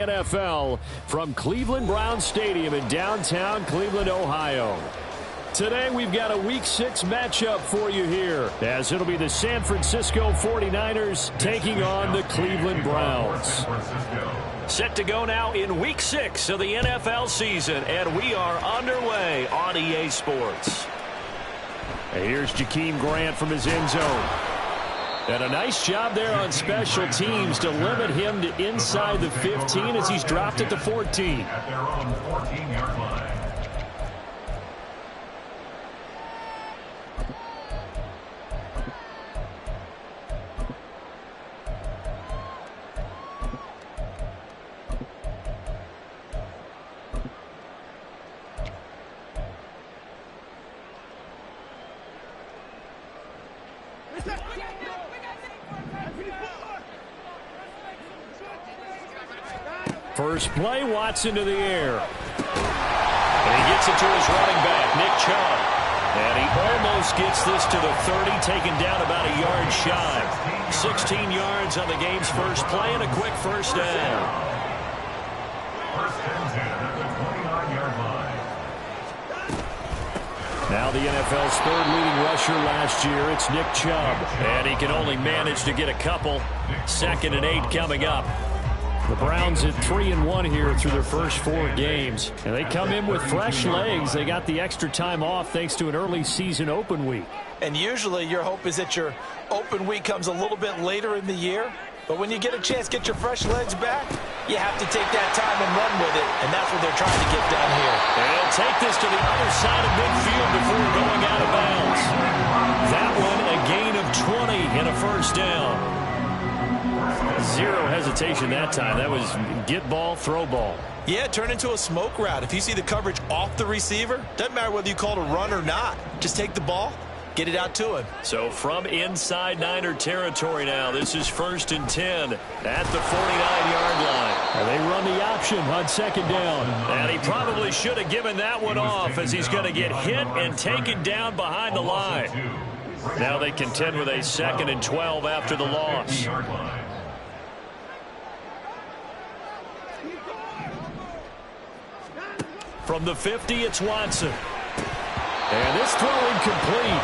NFL from Cleveland Browns Stadium in downtown Cleveland, Ohio. Today we've got a Week 6 matchup for you here, as it'll be the San Francisco 49ers taking on the Cleveland Browns. Set to go now in Week 6 of the NFL season, and we are underway on EA Sports. And here's Jakeem Grant from his end zone. And a nice job there on special teams to limit him to inside the 15 as he's dropped at the 14. At their own 14-yard line. First play, Watson to the air. And he gets it to his running back, Nick Chubb. And he almost gets this to the 30, taken down about a yard shy. 16 yards on the game's first play and a quick first down. First and 10 at the 29-yard line. Now the NFL's third leading rusher last year, it's Nick Chubb. And he can only manage to get a couple. 2nd and 8 coming up. The Browns at 3-1 here through their first 4 games. And they come in with fresh legs. They got the extra time off thanks to an early season open week. And usually your hope is that your open week comes a little bit later in the year. But when you get a chance to get your fresh legs back, you have to take that time and run with it. And that's what they're trying to get done here. And they'll take this to the other side of midfield before going out of bounds. That one a gain of 20 and a first down. Zero hesitation that time. That was get ball, throw ball. Yeah, turn into a smoke route. If you see the coverage off the receiver, doesn't matter whether you call it a run or not. Just take the ball, get it out to him. So from inside Niner territory now, this is 1st and 10 at the 49-yard line. And they run the option on 2nd down. And he probably should have given that one off as he's going to get hit and taken down behind the line. Now they contend with a 2nd and 12 after the loss. From the 50, it's Watson. And this throw incomplete.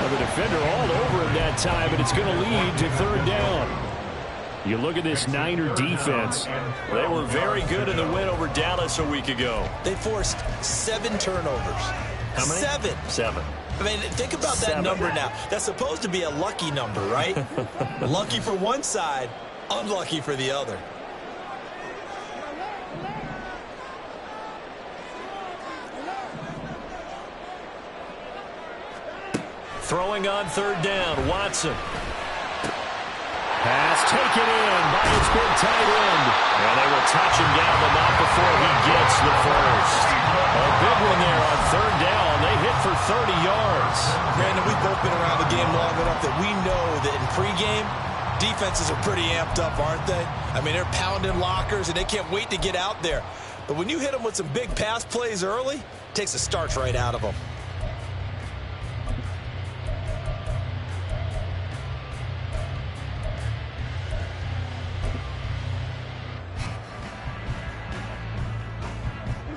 Well, the defender all over him that time, but it's going to lead to 3rd down. You look at this Niner defense. They were very good in the win over Dallas a week ago. They forced 7 turnovers. How many? 7. 7. I mean, think about that number now. That's supposed to be a lucky number, right? Lucky for one side, unlucky for the other. Throwing on 3rd down, Watson. Pass taken in by his big tight end. And they will touch him down, but not before he gets the first. A big one there on 3rd down. They hit for 30 yards. Brandon, we've both been around the game long enough that we know that in pregame, defenses are pretty amped up, aren't they? I mean, they're pounding lockers, and they can't wait to get out there. But when you hit them with some big pass plays early, it takes the starch right out of them.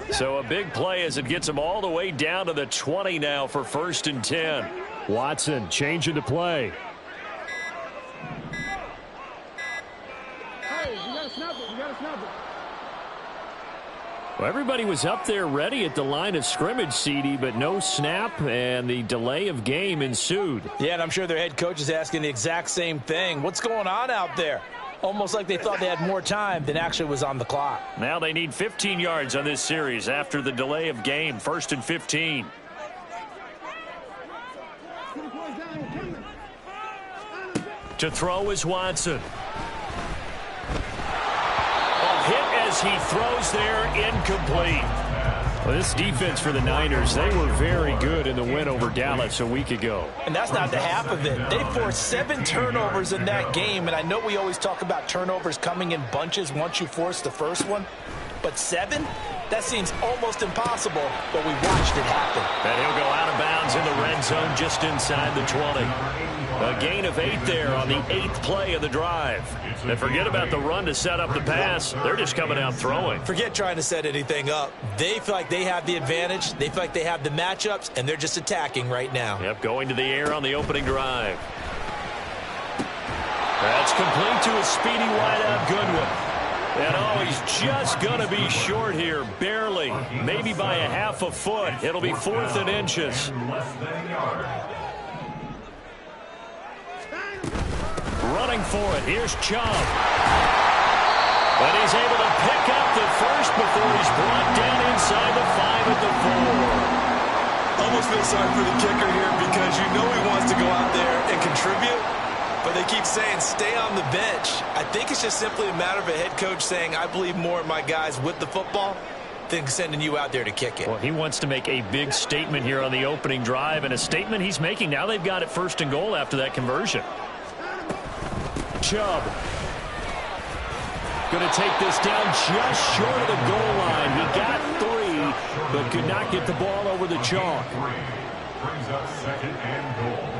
So a big play as it gets him all the way down to the 20 now for 1st and 10. Watson changing the play. Hey, you gotta snap it. You gotta snap it. Well, everybody was up there ready at the line of scrimmage, CD, but no snap, and the delay of game ensued. Yeah, and I'm sure their head coach is asking the exact same thing. What's going on out there? Almost like they thought they had more time than actually was on the clock. Now they need 15 yards on this series after the delay of game. 1st and 15. To throw is Watson. A hit as he throws there, incomplete. Well, this defense for the Niners, they were very good in the win over Dallas a week ago. And that's not the half of it. They forced 7 turnovers in that game, and I know we always talk about turnovers coming in bunches once you force the first one, but 7? That seems almost impossible, but we watched it happen. And he'll go out of bounds in the red zone just inside the 20. A gain of 8 there on the 8th play of the drive. And forget about the run to set up the pass. They're just coming out throwing. Forget trying to set anything up. They feel like they have the advantage. They feel like they have the matchups, and they're just attacking right now. Yep, going to the air on the opening drive. That's complete to a speedy wideout Goodwin. And oh, he's just going to be short here, barely, maybe by a half a foot. It'll be 4th and inches. Running for it, here's Chubb. But he's able to pick up the first before he's brought down inside the 5 at the 4. Almost feel sorry for the kicker here because you know he wants to go out there and contribute. But they keep saying, stay on the bench. I think it's just simply a matter of a head coach saying, I believe more in my guys with the football than sending you out there to kick it. Well, he wants to make a big statement here on the opening drive, and a statement he's making. Now they've got it 1st and goal after that conversion. Chubb. Going to take this down just short of the goal line. He got 3, but could not get the ball over the chalk. Brings up 2nd and goal.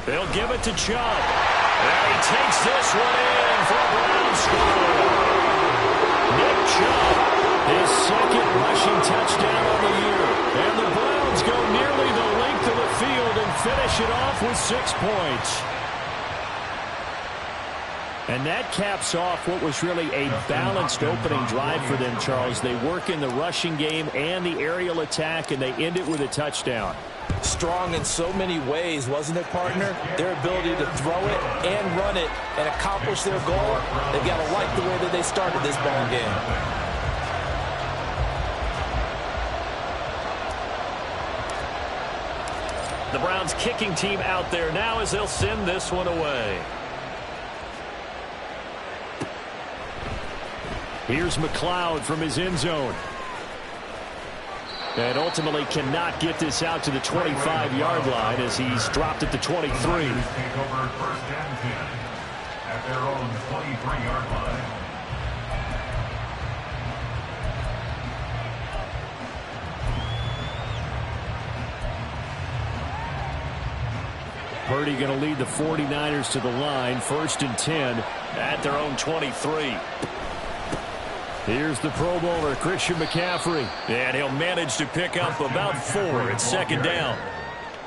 They'll give it to Chubb. And he takes this one in for a Browns score. Nick Chubb, his 2nd rushing touchdown of the year. And the Browns go nearly the length of the field and finish it off with 6 points. And that caps off what was really a balanced opening drive for them, Charles. They work in the rushing game and the aerial attack, and they end it with a touchdown. Strong in so many ways, wasn't it, partner? Their ability to throw it and run it and accomplish their goal, they've got to like the way that they started this ball game. The Browns kicking team out there now as they'll send this one away. Here's McLeod from his end zone. And ultimately cannot get this out to the 25-yard line as he's dropped at the 23. Take over 1st and 10 at their own 23-yard line. Purdy going to lead the 49ers to the line. 1st and 10 at their own 23. Here's the Pro Bowler, Christian McCaffrey. And he'll manage to pick up about 4 at 2nd down.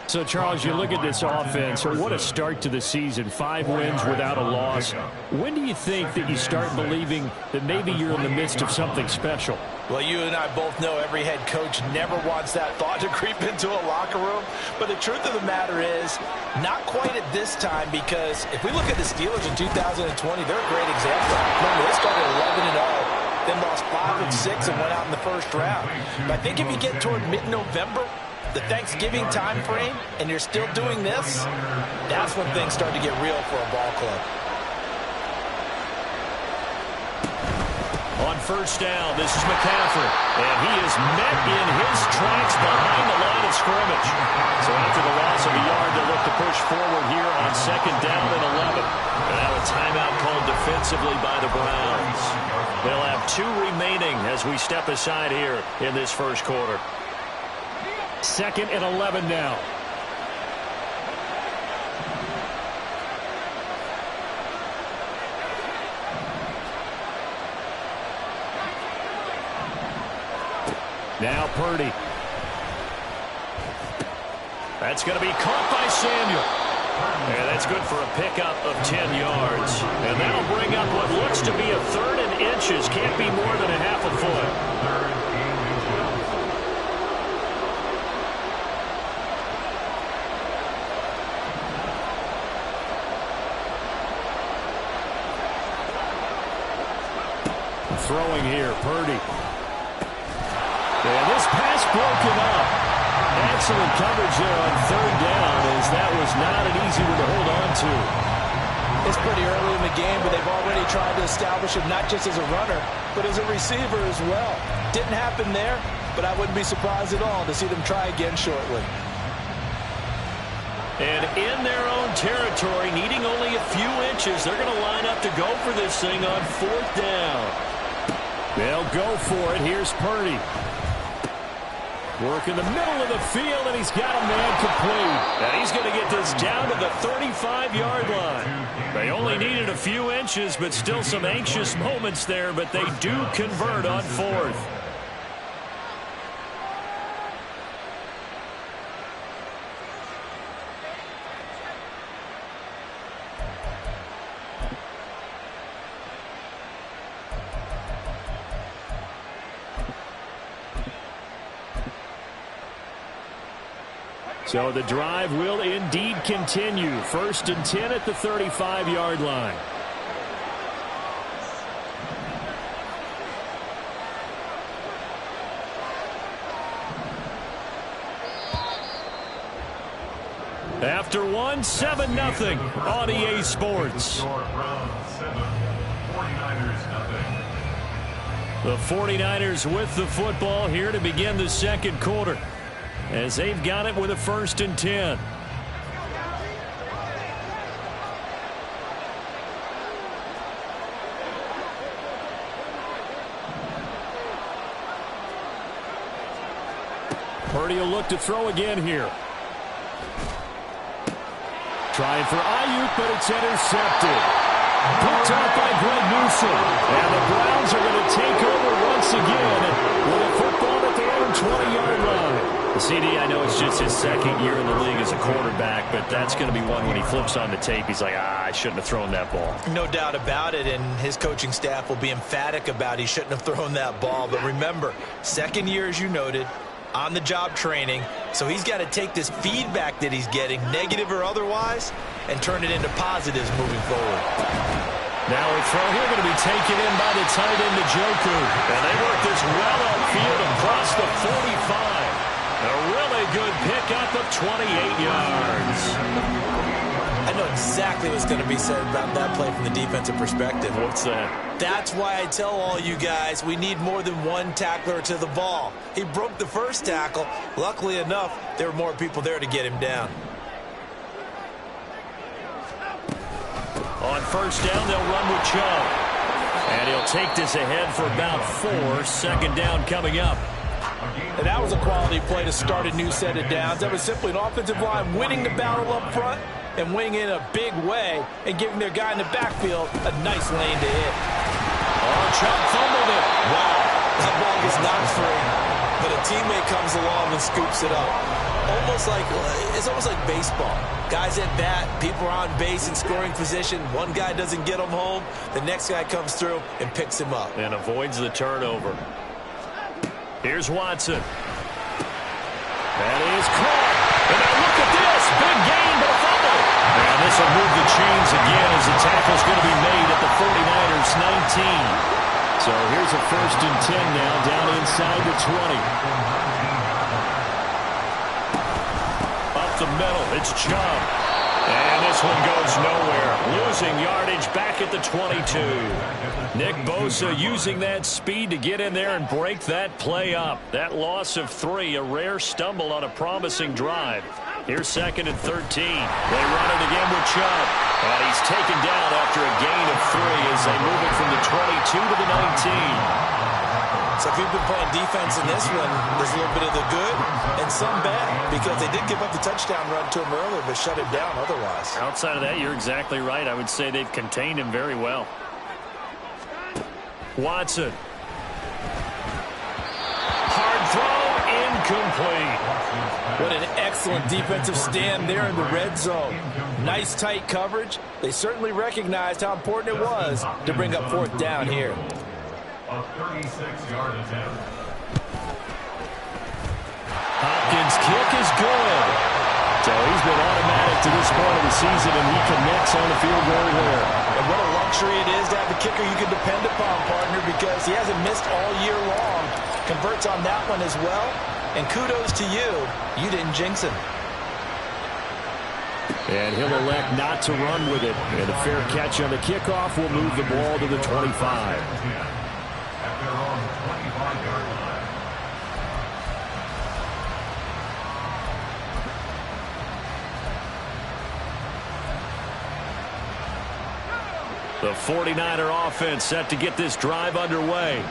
So, Charles, you look at this offense. What a start to the season. 5 wins without a loss. When do you think that you start believing that maybe you're in the midst of something special? Well, you and I both know every head coach never wants that thought to creep into a locker room. But the truth of the matter is, not quite at this time, because if we look at the Steelers in 2020, they're a great example. Remember, they started 11-0. Then lost 5 and 6 and went out in the 1st round. But I think if you get toward mid-November, the Thanksgiving time frame, and you're still doing this, that's when things start to get real for a ball club. On 1st down, this is McCaffrey. And he is met in his tracks behind the line of scrimmage. So after the loss of a yard, they'll look to push forward here on 2nd down and 11. And now a timeout called defensively by the Browns. They'll have 2 remaining as we step aside here in this 1st quarter. 2nd and 11 now. Now Purdy. That's going to be caught by Samuel. And that's good for a pickup of 10 yards. And that'll bring up what looks to be a 3rd and inches. Can't be more than a half a foot. Throwing here, Purdy. And this pass broken up. Excellent coverage there on 3rd down, as that was not an easy one to hold on to. It's pretty early in the game, but they've already tried to establish him not just as a runner, but as a receiver as well. Didn't happen there, but I wouldn't be surprised at all to see them try again shortly. And in their own territory, needing only a few inches, they're going to line up to go for this thing on 4th down. They'll go for it. Here's Purdy. Work in the middle of the field, and he's got a man complete. And he's going to get this down to the 35-yard line. They only needed a few inches, but still some anxious moments there, but they do convert on fourth. So the drive will indeed continue. 1st and 10 at the 35-yard line. After one, 7-0 on EA Sports. The 49ers with the football here to begin the second quarter, as they've got it with a 1st and 10. Purdy will look to throw again here. Trying for Ayuk, but it's intercepted. Picked off by Greg Newsome. And the Browns are going to take over once again with a football at their own 20-yard line. CD, I know it's just his second year in the league as a quarterback, but that's going to be one when he flips on the tape. He's like, I shouldn't have thrown that ball. No doubt about it, and his coaching staff will be emphatic about he shouldn't have thrown that ball. But remember, second year, as you noted, on-the-job training, so he's got to take this feedback that he's getting, negative or otherwise, and turn it into positives moving forward. Now a throw here going to be taken in by the tight end, Njoku. And they work this well upfield across the 45. A really good pickup of 28 yards. I know exactly what's going to be said about that play from the defensive perspective. What's that? That's why I tell all you guys we need more than one tackler to the ball. He broke the first tackle. Luckily enough, there were more people there to get him down. On 1st down, they'll run with Chubb. And he'll take this ahead for about 4. 2nd down coming up. And that was a quality play to start a new set of downs. That was simply an offensive line winning the battle up front and winning in a big way and giving their guy in the backfield a nice lane to hit. Oh, Chubb fumbled it. Wow, that ball gets knocked free, but a teammate comes along and scoops it up. It's almost like baseball. Guys at bat, people are on base in scoring position. One guy doesn't get him home. The next guy comes through and picks him up. And avoids the turnover. Here's Watson. That is caught. And now look at this. Big gain, but a fumble. And this will move the chains again as the tackle's going to be made at the 49ers 19. So here's a 1st and 10 now down inside the 20. The middle, it's Chubb. And this one goes nowhere. Losing yardage back at the 22. Nick Bosa using that speed to get in there and break that play up. That loss of 3, a rare stumble on a promising drive. Here's 2nd and 13. They run it again with Chubb. And he's taken down after a gain of 3 as they move it from the 22 to the 19. So if you've been playing defense in this one, there's a little bit of the good and some bad, because they did give up the touchdown run to him earlier, but shut him down otherwise. Outside of that, you're exactly right. I would say they've contained him very well. Watson. Hard throw, incomplete. What an excellent defensive stand there in the red zone. Nice tight coverage. They certainly recognized how important it was to bring up 4th down here. A 36-yard attempt. Hopkins' kick is good. So he's been automatic to this point of the season, and he connects on the field goal there. And what a luxury it is to have a kicker you can depend upon, partner, because he hasn't missed all year long. Converts on that one as well. And kudos to you. You didn't jinx him. And he'll elect not to run with it. And a fair catch on the kickoff will move the ball to the 25. The 49er offense set to get this drive underway.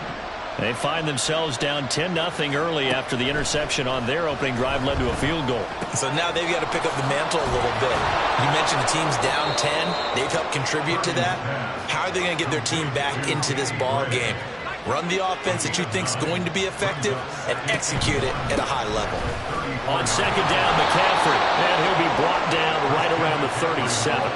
They find themselves down 10-0 early after the interception on their opening drive led to a field goal. So now they've got to pick up the mantle a little bit. You mentioned the team's down 10. They've helped contribute to that. How are they going to get their team back into this ball game? Run the offense that you think is going to be effective and execute it at a high level. On second down, McCaffrey. And he'll be brought down right around the 37.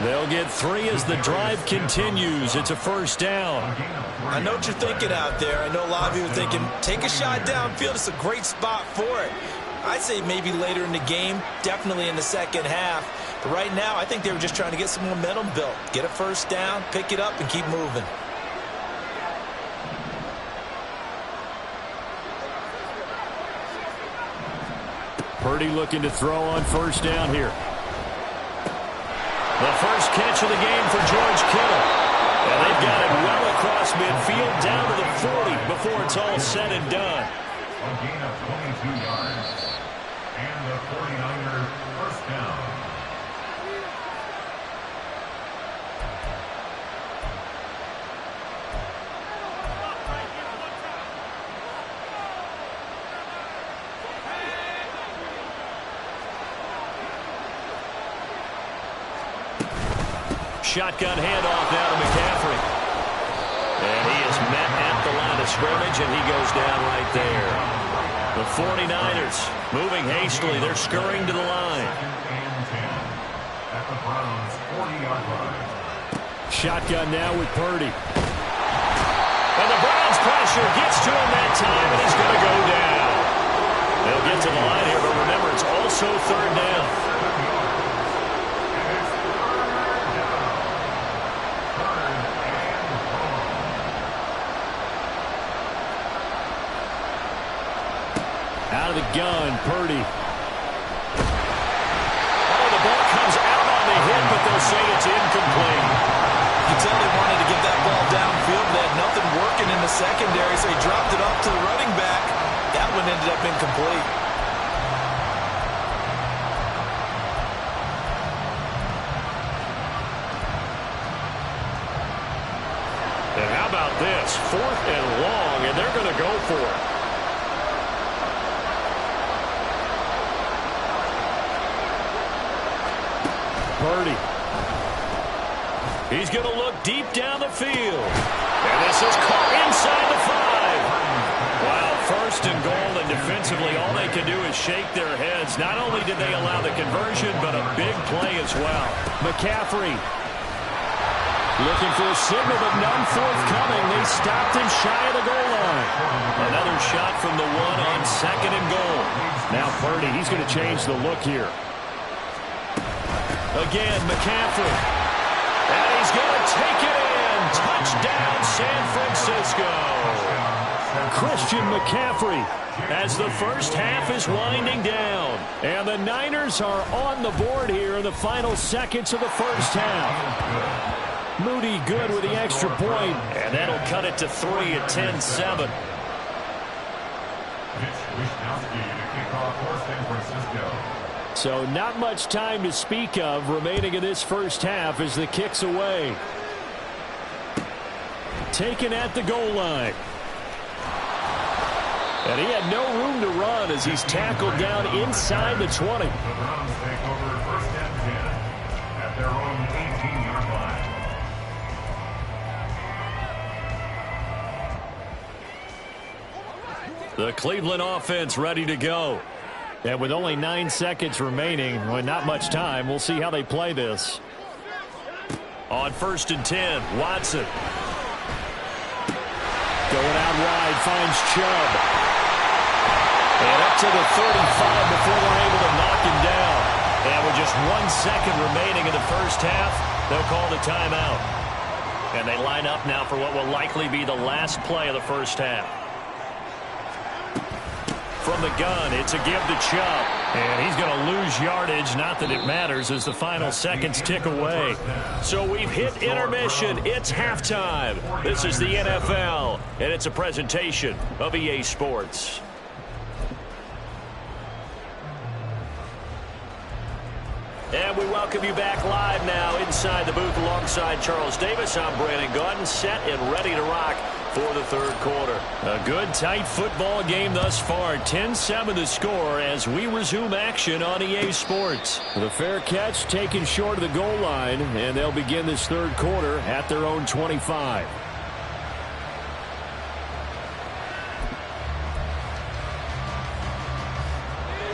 They'll get 3 as the drive continues. It's a first down. I know what you're thinking out there. I know a lot of you are thinking, take a shot downfield. It's a great spot for it. I'd say maybe later in the game, definitely in the second half. But right now, I think they were just trying to get some momentum built. Get a first down, pick it up, and keep moving. Purdy looking to throw on first down here. The first catch of the game for George Kittle. And they've got it well across midfield down to the 40 before it's all said and done. A gain of 22 yards. And the 49ers first down. Shotgun handoff now to McCaffrey. And he is met at the line of scrimmage, and he goes down right there. The 49ers moving hastily. They're scurrying to the line. At the Browns' 40-yard line. Shotgun now with Purdy. And the Browns pressure gets to him that time, and he's going to go down. They'll get to the line here, but remember, it's also third down. Out of the gun, Purdy. Oh, the ball comes out on the hit, but they'll say it's incomplete. You can tell they wanted to get that ball downfield. They had nothing working in the secondary, so he dropped it off to the running back. That one ended up incomplete. And how about this? 4th and long, and they're going to go for it. Purdy. He's going to look deep down the field. And this is caught inside the 5. Wow, first and goal, and defensively all they can do is shake their heads. Not only did they allow the conversion, but a big play as well. McCaffrey looking for a signal, but none forthcoming. They stopped him shy of the goal line. Another shot from the 1 on second and goal. Now Purdy, he's going to change the look here. Again, McCaffrey. And he's going to take it in. Touchdown, San Francisco. Christian McCaffrey as the first half is winding down. And the Niners are on the board here in the final seconds of the first half. Moody good with the extra point. And that'll cut it to 3 at 10-7. Mitch Wishnowsky to kick off for San Francisco. So not much time to speak of remaining in this first half as the kick's away. Taken at the goal line. And he had no room to run as he's tackled down inside the 20. The Browns take over first and 10 at their own 18-yard line. The Cleveland offense ready to go. And with only 9 seconds remaining, well, not much time, we'll see how they play this. On first and 10, Watson. Going out wide, finds Chubb. And up to the 35 before they're able to knock him down. And with just 1 second remaining in the first half, they'll call the timeout. And they line up now for what will likely be the last play of the first half. From the gun, it's a give to Chubb. And he's going to lose yardage. Not that it matters as the final seconds tick away. So we've hit intermission. It's halftime. This is the NFL, and it's a presentation of EA Sports. And we welcome you back live now inside the booth alongside Charles Davis. I'm Brandon Gaudin, set and ready to rock for the third quarter. A good, tight football game thus far. 10-7 the score as we resume action on EA Sports. The fair catch taken short of the goal line, and they'll begin this third quarter at their own 25.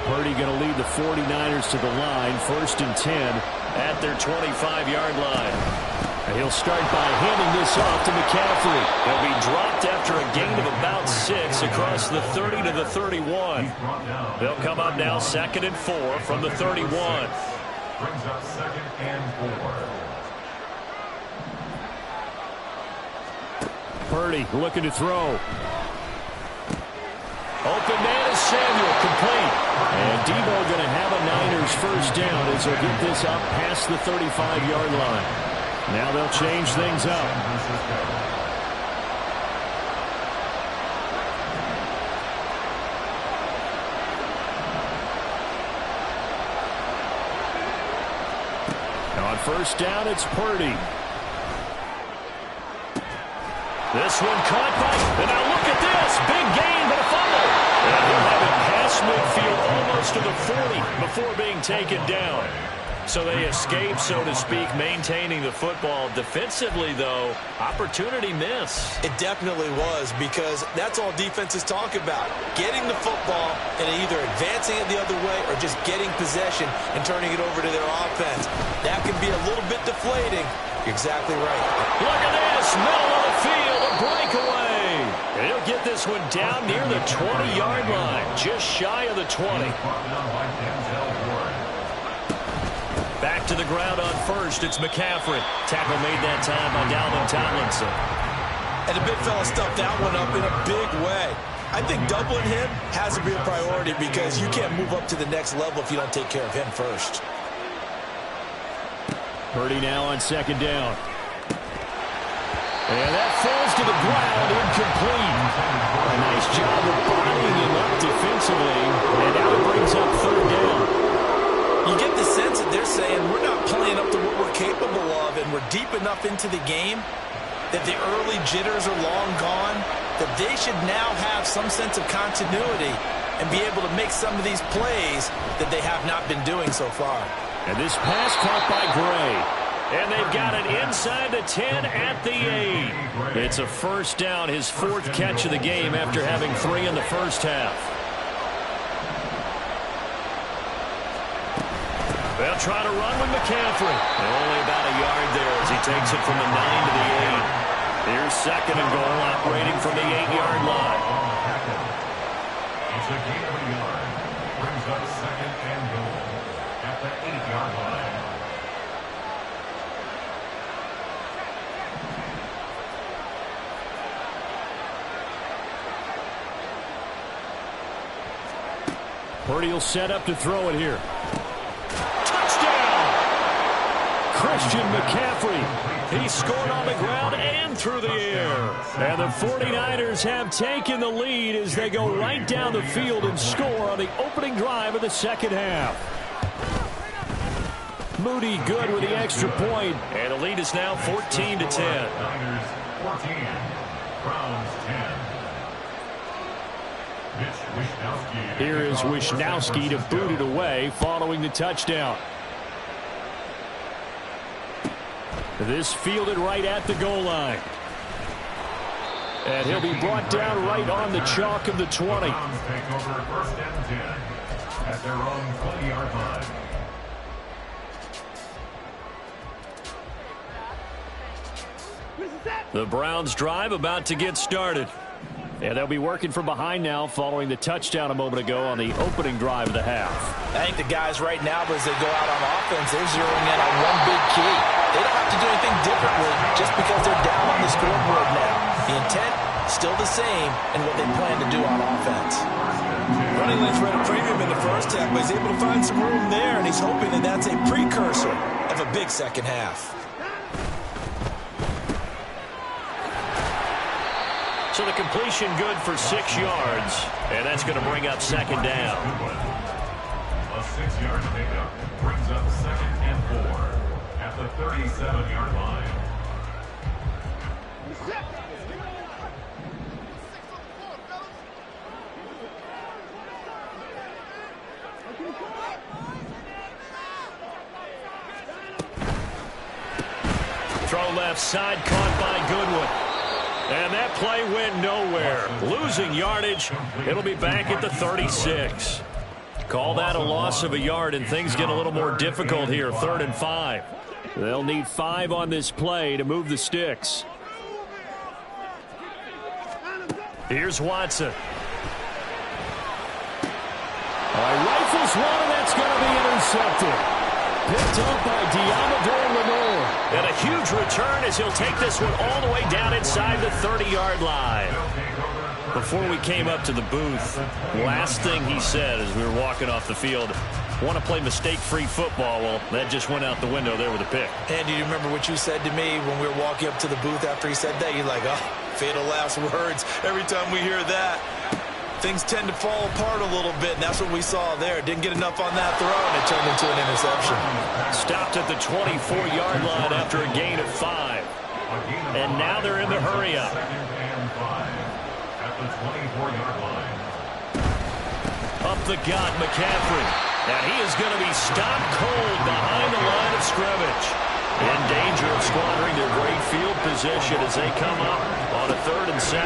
Purdy going to lead the 49ers to the line, 1st and 10 at their 25-yard line. He'll start by handing this off to McCaffrey. He'll be dropped after a gain of about 6 across the 30 to the 31. They'll come up now 2nd and 4 from the 31. Brings up 2nd and 4. Purdy looking to throw. Open man is Samuel, complete. And Debo going to have a Niners first down as he'll get this up past the 35-yard line. Now they'll change things up. On first down, it's Purdy. This one caught by, and now look at this. Big gain, but a fumble. And he'll have it past midfield almost to the 40 before being taken down. So they escape, so to speak, maintaining the football. Defensively, though, opportunity miss. It definitely was, because that's all defenses talk about. Getting the football and either advancing it the other way or just getting possession and turning it over to their offense. That can be a little bit deflating. You're exactly right. Look at this, middle of the field, a breakaway. And he'll get this one down near the 20-yard line, just shy of the 20. Back to the ground on first. It's McCaffrey. Tackle made that time by Dalvin Tomlinson. And the big fella stuffed that one up in a big way. I think doubling him has to be a priority because you can't move up to the next level if you don't take care of him first. Purdy now on 2nd down. And that falls to the ground, incomplete. A nice job of bodying him up defensively. And now it brings up 3rd down. You get the sense that they're saying we're not playing up to what we're capable of, and we're deep enough into the game that the early jitters are long gone, that they should now have some sense of continuity and be able to make some of these plays that they have not been doing so far. And this pass caught by Gray. And they've got it inside the 10 at the 8. It's a first down, his 4th catch of the game after having 3 in the first half. They'll try to run with McCaffrey. Only about a yard there as he takes it from the 9 to the 8. Here's 2nd and goal, operating from the 8-yard line. It's a gain of a yard. Brings up 2nd and goal at the 8-yard line. Purdy will set up to throw it here. Christian McCaffrey. He scored on the ground and through the air. And the 49ers have taken the lead as they go right down the field and score on the opening drive of the second half. Moody good with the extra point. And the lead is now 14 to 10. Niners 14, Browns 10. Here is Wishnowsky to boot it away following the touchdown. This fielded right at the goal line. And he'll be brought down right on the chalk of the 20. Browns take over 1st and 10 at their own 20-yard line. The Browns drive about to get started. And they'll be working from behind now following the touchdown a moment ago on the opening drive of the half. I think the guys right now, as they go out on offense, they're zeroing in on one big key. They don't have to do anything differently just because they're down on the scoreboard now. The intent, still the same, and what they plan to do on offense. Running lanes read a premium in the first half, but he's able to find some room there, and he's hoping that that's a precursor of a big second half. So the completion good for 6 yards, and that's going to bring up 2nd down. A 6-yard pickup brings up 2nd and 4 at the 37-yard line. throw left side, caught by Goodwin. And that play went nowhere. Losing yardage. It'll be back at the 36. Call that a loss of a yard, and things get a little more difficult here. 3rd and 5. They'll need 5 on this play to move the sticks. Here's Watson. Rifles one, and that's going to be intercepted. Picked up by Diamador Lenore. And a huge return as he'll take this one all the way down inside the 30-yard line. Before we came up to the booth, last thing he said as we were walking off the field, want to play mistake-free football. Well, that just went out the window there with a pick. And do you remember what you said to me when we were walking up to the booth after he said that? You're like, oh, fatal last words. Every time we hear that, things tend to fall apart a little bit, and that's what we saw there. Didn't get enough on that throw, and it turned into an interception. Stopped at the 24-yard line after a gain of 5. And now they're in the hurry-up. At the 24-yard line. Up the gut, McCaffrey. And he is going to be stopped cold behind the line of scrimmage. In danger of squandering their great field position as they come up on a 3rd and 7.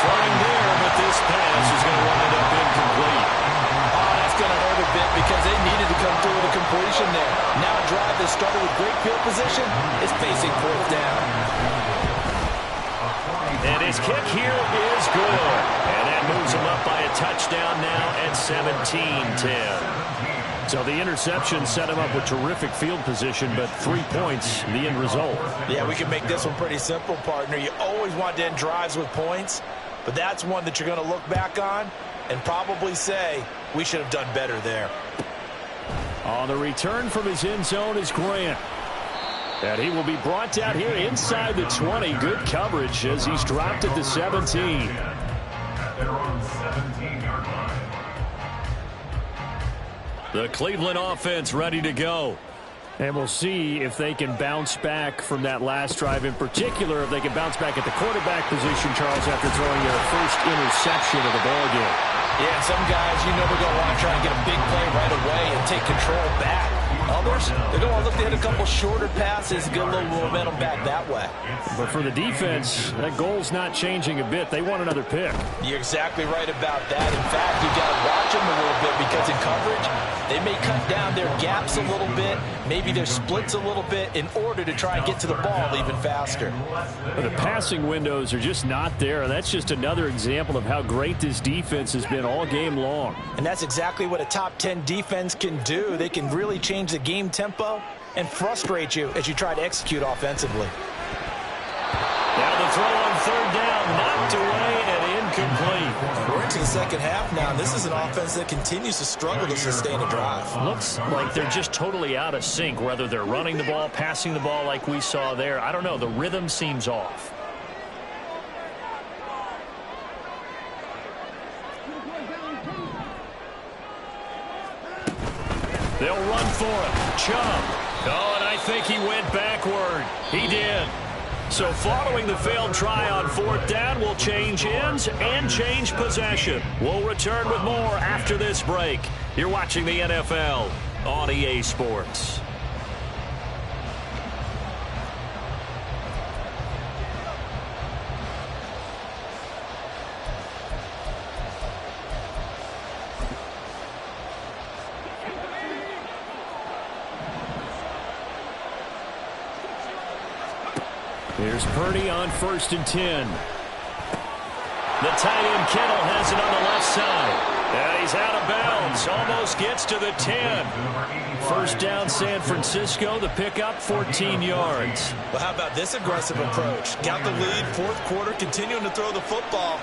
Throwing there, but this pass is going to wind up incomplete. Oh, that's going to hurt a bit because they needed to come through with a completion there. Now a drive that started with great field position is facing 4th down. And his kick here is good. And that moves him up by a touchdown now at 17-10. So the interception set him up with terrific field position, but 3 points, the end result. Yeah, we can make this one pretty simple, partner. You always want to end drives with points, but that's one that you're going to look back on and probably say, we should have done better there. On the return from his end zone is Grant. And he will be brought down here inside the 20. Good coverage as he's dropped at the 17. They're on 17-yard line. The Cleveland offense ready to go. And we'll see if they can bounce back from that last drive. In particular, if they can bounce back at the quarterback position, Charles, after throwing their first interception of the ballgame. Yeah, some guys, you know, they're going to want to try and get a big play right away and take control back. Others, they're going to look to hit a couple shorter passes, get a little momentum back that way. But for the defense, that goal's not changing a bit. They want another pick. You're exactly right about that. In fact, you've got to watch them a little bit because in coverage, they may cut down their gaps a little bit, maybe their splits a little bit in order to try and get to the ball even faster. But the passing windows are just not there, and that's just another example of how great this defense has been all game long. And that's exactly what a top 10 defense can do. They can really change the game tempo and frustrate you as you try to execute offensively. Now the throw on 3rd down, knocked away and incomplete. We're into the second half now, and this is an offense that continues to struggle to sustain a drive. Looks like they're just totally out of sync, whether they're running the ball, passing the ball like we saw there. I don't know. The rhythm seems off. They'll run for it. Chubb. Oh, and I think he went backward. He did. So following the failed try on 4th down, we'll change ends and change possession. We'll return with more after this break. You're watching the NFL on EA Sports. Here's Purdy on 1st and 10. The tight end Kittle has it on the left side. And he's out of bounds. Almost gets to the 10. 1st down San Francisco. The pickup, 14 yards. Well, how about this aggressive approach? Got the lead, 4th quarter, continuing to throw the football.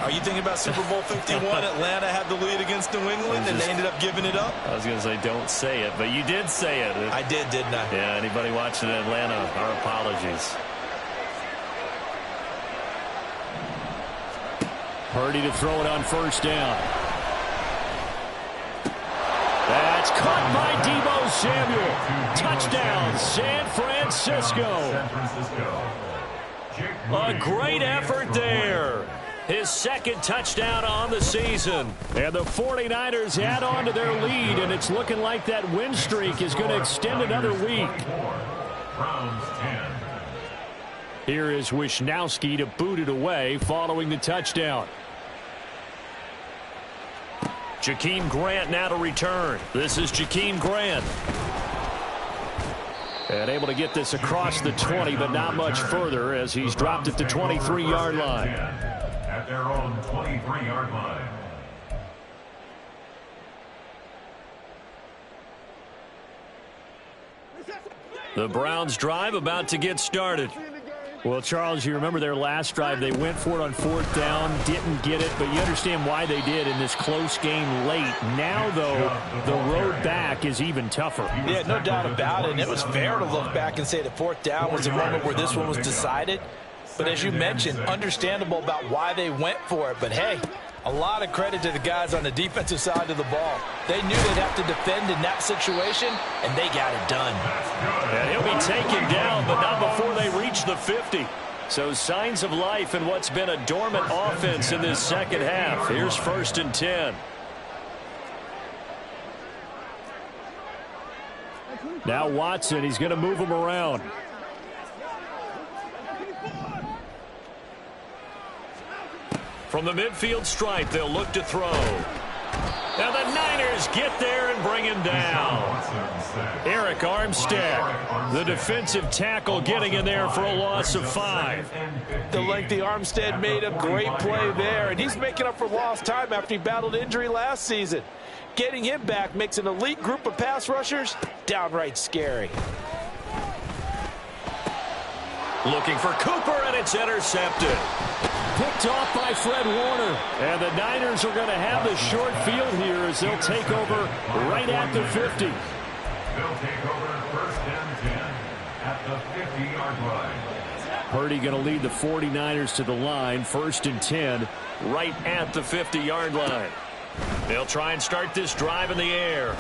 Are you thinking about Super Bowl 51? Atlanta had the lead against New England, and they ended up giving it up? I was going to say don't say it, but you did say it. I did, didn't I? Yeah, anybody watching Atlanta, our apologies. Purdy to throw it on 1st down. That's caught by Deebo Samuel. Touchdown, San Francisco. A great effort there. his second touchdown on the season. And the 49ers add on to their lead, and it's looking like that win streak is going to extend another week. Browns 10. Here is Wishnowski to boot it away following the touchdown. Jakeem Grant now to return. This is Jakeem Grant. And able to get this across the 20, but not much further as he's dropped at the 23-yard line. At their own 23-yard line. The Browns drive about to get started. Well, Charles, you remember their last drive. They went for it on 4th down, didn't get it, but you understand why they did in this close game late. Now, though, the road back is even tougher. Yeah, no doubt about it. And it was fair to look back and say the 4th down was a moment where this one was decided. But as you mentioned, understandable about why they went for it. But, hey, a lot of credit to the guys on the defensive side of the ball. They knew they'd have to defend in that situation, and they got it done. And he'll be taken down, but not before they reach the 50. So signs of life in what's been a dormant offense in this second half. Here's 1st and 10. Now Watson, he's going to move him around. From the midfield stripe, they'll look to throw. Now the Niners get there and bring him down. Eric Armstead, the defensive tackle, getting in there for a loss of 5. The lengthy Armstead made a great play there, and he's making up for lost time after he battled injury last season. Getting him back makes an elite group of pass rushers downright scary. Looking for Cooper, and it's intercepted. Picked off by Fred Warner. And the Niners are going to have the short field here as they'll take over right at the 50. They'll take over 1st and 10 at the 50-yard line. Purdy going to lead the 49ers to the line. 1st and 10 right at the 50-yard line. They'll try and start this drive in the air.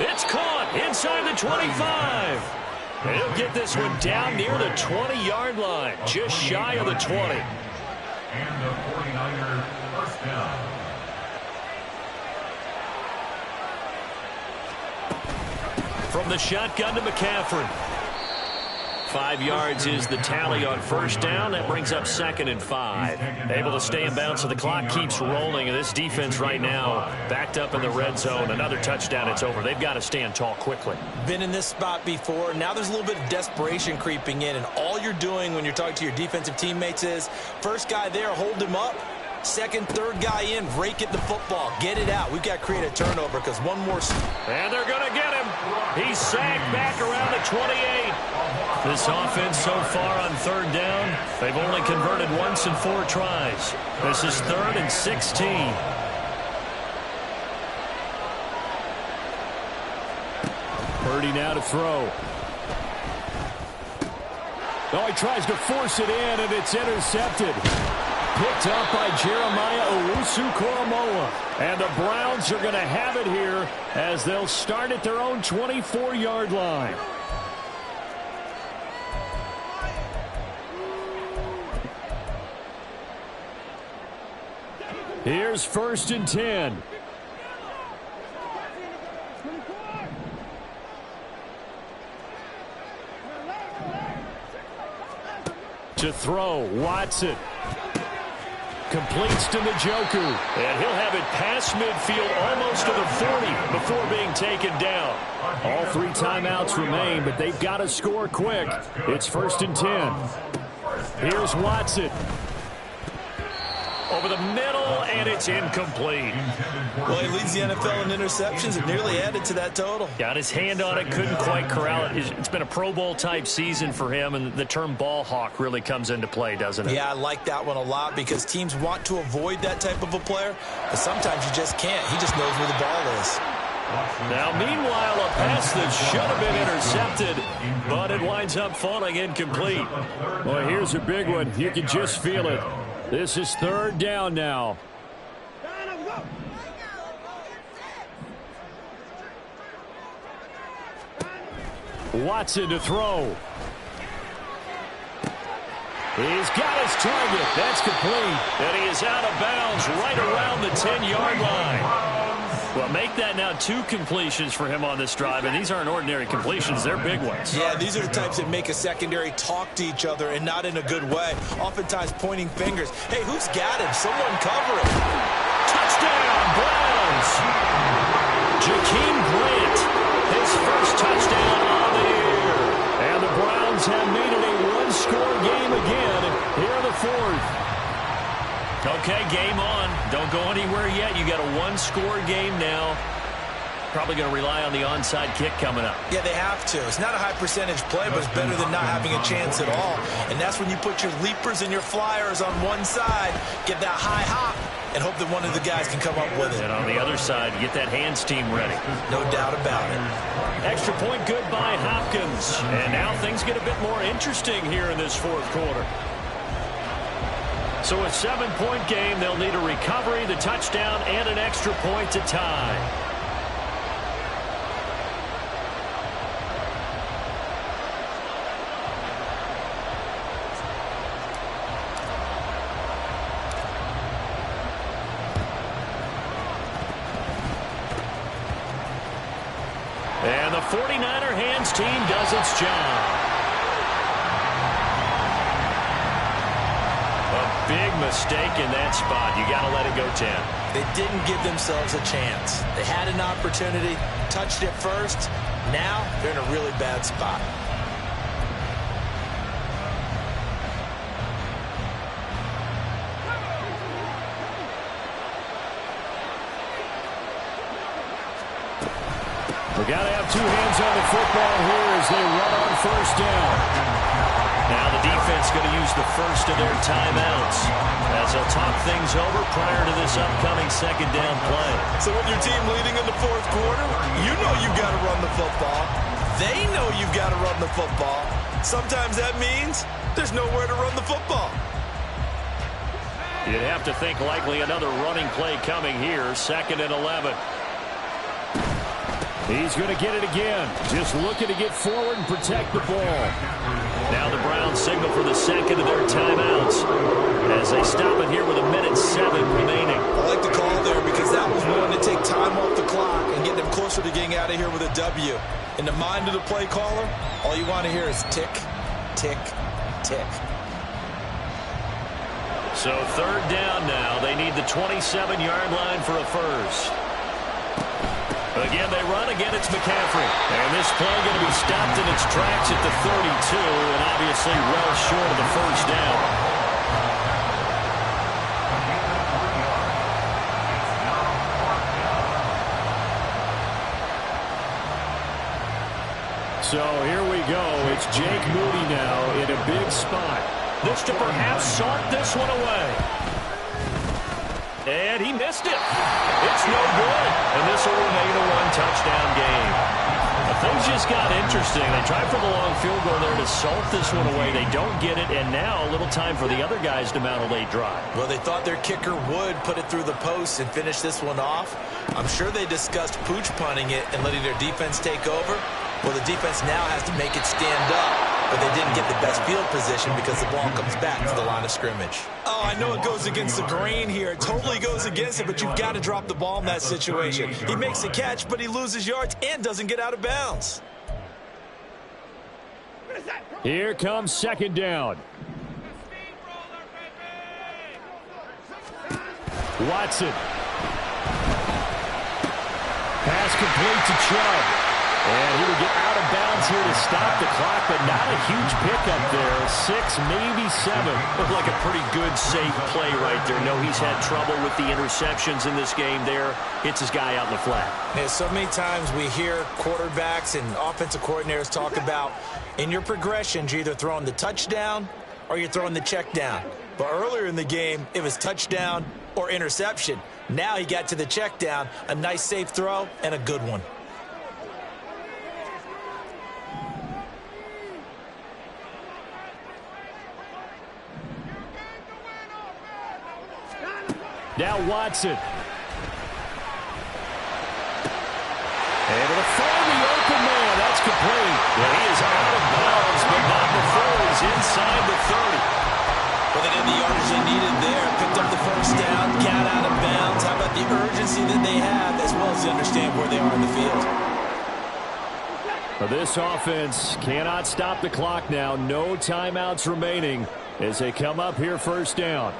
It's caught inside the 25. He'll get this one down near the 20-yard line, just shy of the 20. And the 49ers 1st down. From the shotgun to McCaffrey. 5 yards is the tally on 1st down. That brings up 2nd and 5. Able to stay in bounds, so the clock keeps rolling. And this defense right now backed up in the red zone. Another touchdown, it's over. They've got to stand tall quickly. Been in this spot before. Now there's a little bit of desperation creeping in. And all you're doing when you're talking to your defensive teammates is, first guy there, hold him up. Second, third guy in, rake at the football. Get it out. We've got to create a turnover because one more. And they're going to get him. He's sacked back around the 28. This offense so far on 3rd down, they've only converted once in 4 tries. This is 3rd and 16. Purdy now to throw. Oh, he tries to force it in, and it's intercepted. Picked up by Jeremiah Owusu-Koramoah. And the Browns are going to have it here as they'll start at their own 24-yard line. Here's 1st and 10. To throw, Watson. Completes to Njoku. And he'll have it past midfield almost to the 40 before being taken down. All 3 timeouts remain, but they've got to score quick. It's 1st and 10. Here's Watson. Over the middle, and it's incomplete. Well, he leads the NFL in interceptions and nearly added to that total. Got his hand on it, couldn't quite corral it. It's been a Pro Bowl-type season for him, and the term ball hawk really comes into play, doesn't it? Yeah, I like that one a lot because teams want to avoid that type of a player, but sometimes you just can't. He just knows where the ball is. Now, meanwhile, a pass that should have been intercepted, but it winds up falling incomplete. Well, here's a big one. You can just feel it. This is 3rd down now. Watson to throw. He's got his target. That's complete. And he is out of bounds right around the 10-yard line. Well, make that now 2 completions for him on this drive, and these aren't ordinary completions. They're big ones. Yeah, these are the types that make a secondary talk to each other and not in a good way. Oftentimes pointing fingers. Hey, who's got him? Someone cover him. Touchdown, Browns. Jakeem Grant, his first touchdown on the year. And the Browns have made it a one-score game again here in the 4th. Okay, game on. Don't go anywhere yet. You got a one-score game now. Probably going to rely on the onside kick coming up. Yeah, they have to. It's not a high-percentage play, but it's better than not having a chance at all. And that's when you put your leapers and your flyers on one side, get that high hop, and hope that one of the guys can come up with it. And on the other side, get that hands team ready. No doubt about it. Extra point good by Hopkins. And now things get a bit more interesting here in this 4th quarter. So a 7-point game, they'll need a recovery, the touchdown, and an extra point to tie. And the 49er hands team does its job. Big mistake in that spot. You got to let it go 10. They didn't give themselves a chance. They had an opportunity, touched it first. Now they're in a really bad spot. We got to have 2 hands on the football here as they run on first down. Now the defense going to use the first of their timeouts as they'll talk things over prior to this upcoming 2nd down play. So with your team leading in the 4th quarter, you know you've got to run the football. They know you've got to run the football. Sometimes that means there's nowhere to run the football. You'd have to think likely another running play coming here, 2nd and 11. He's going to get it again. Just looking to get forward and protect the ball. Now the Browns signal for the 2nd of their timeouts as they stop it here with 1:07 remaining. I like the call there because that was one to take time off the clock and get them closer to getting out of here with a W. In the mind of the play caller, all you want to hear is tick, tick, tick. So 3rd down now. They need the 27-yard line for a first. Again, they run. Again, it's McCaffrey. And this play going to be stopped in its tracks at the 32, and obviously well short of the first down. So here we go. It's Jake Moody now in a big spot. This to perhaps salt this one away. And he missed it. It's no good. And this will remain a one-touchdown game. Things just got interesting. They tried for the long field goal there to salt this one away. They don't get it, and now a little time for the other guys to mount a late drive. Well, they thought their kicker would put it through the post and finish this one off. I'm sure they discussed pooch punting it and letting their defense take over. Well, the defense now has to make it stand up, but they didn't get the best field position because the ball comes back to the line of scrimmage. Oh, I know it goes against the grain here. It totally goes against it, but you've got to drop the ball in that situation. He makes a catch, but he loses yards and doesn't get out of bounds. Here comes 2nd down. Watson. Pass complete to Chubb. And he would get out of bounds here to stop the clock, but not a huge pickup there. 6, maybe 7. Looked like a pretty good, safe play right there. No, he's had trouble with the interceptions in this game there. Hits his guy out in the flat. Yeah, so many times we hear quarterbacks and offensive coordinators talk about in your progressions, you're either throwing the touchdown or you're throwing the check down. But earlier in the game, it was touchdown or interception. Now he got to the check down, a nice safe throw, and a good one. Now Watson. And it'll find the open man. That's complete. Yeah, he is out of bounds, but not before he's inside the 30. Well, they did the yardage they needed there. Picked up the first down, got out of bounds. How about the urgency that they have, as well as they understand where they are in the field? This offense cannot stop the clock now. No timeouts remaining as they come up here first down.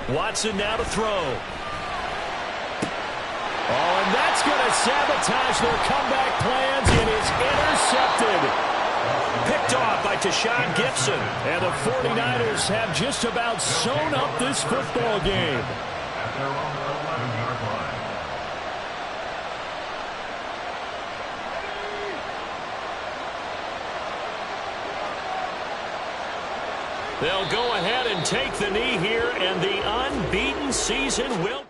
Watson now to throw. Oh, and that's going to sabotage their comeback plans. It is intercepted. Picked off by Tashawn Gibson. And the 49ers have just about sewn up this football game. At their own 11-yard line. They'll go ahead and take the knee here, and the unbeaten season will